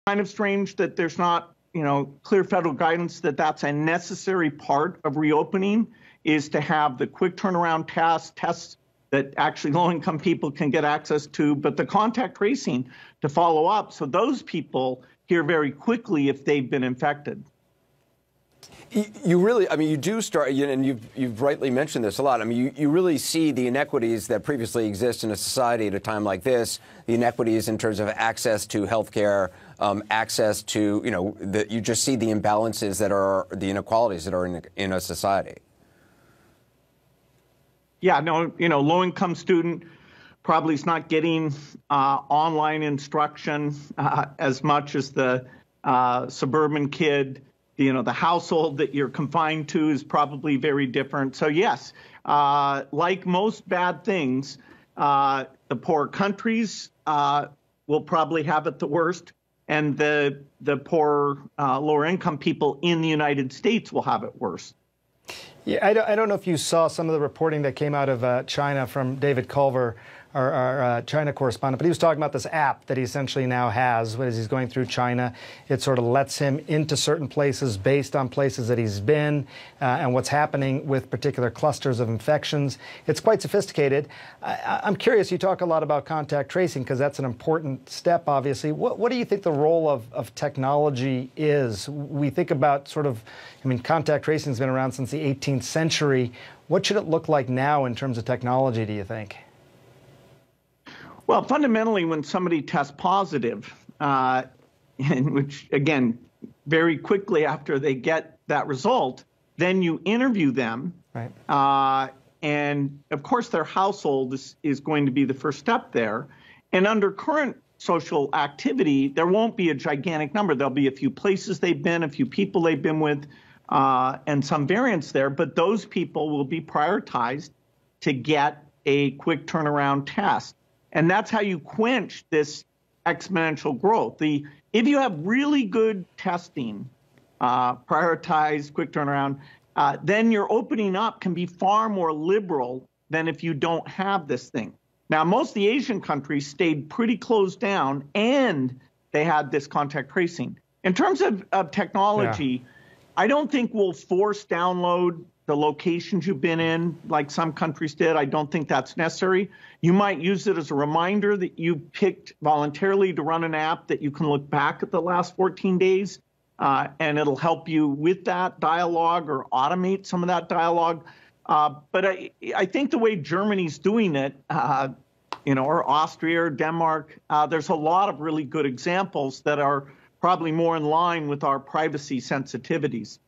kind of strange that there's not, clear federal guidance that that's a necessary part of reopening, is to have the quick turnaround tests that actually low-income people can get access to, but the contact tracing to follow up so those people hear very quickly if they've been infected. You really, you do start, and you've rightly mentioned this a lot. You really see the inequities that previously exist in a society at a time like this, the inequities in terms of access to health care, access to, you just see the imbalances that are, the inequalities that are in a society. Yeah, no, low-income student probably is not getting online instruction as much as the suburban kid. The household that you're confined to is probably very different. So yes, like most bad things, the poor countries will probably have it the worst, and the poor lower income people in the United States will have it worse. Yeah, I don't know if you saw some of the reporting that came out of China from David Culver, our China correspondent, but he was talking about this app that he essentially now has as he's going through China. It sort of lets him into certain places based on places that he's been and what's happening with particular clusters of infections. It's quite sophisticated. I'm curious, you talk a lot about contact tracing because that's an important step, obviously. What do you think the role of technology is? We think about contact tracing has been around since the 18th century. What should it look like now in terms of technology, do you think? Well, fundamentally, when somebody tests positive, which, again, very quickly after they get that result, then you interview them. Right. And, of course, their household is going to be the first step there. And under current social activity, there won't be a gigantic number. There'll be a few places they've been, a few people they've been with, and some variants there. But those people will be prioritized to get a quick turnaround test. And that's how you quench this exponential growth. If you have really good testing, prioritized, quick turnaround, then your opening up can be far more liberal than if you don't have this thing. Now, most of the Asian countries stayed pretty closed down, and they had this contact tracing. In terms of technology, I don't think we'll force download the locations you've been in, like some countries did. I don't think that's necessary. You might use it as a reminder that you picked voluntarily to run an app that you can look back at the last 14 days, and it'll help you with that dialogue or automate some of that dialogue. But I think the way Germany's doing it, or Austria or Denmark, there's a lot of really good examples that are probably more in line with our privacy sensitivities.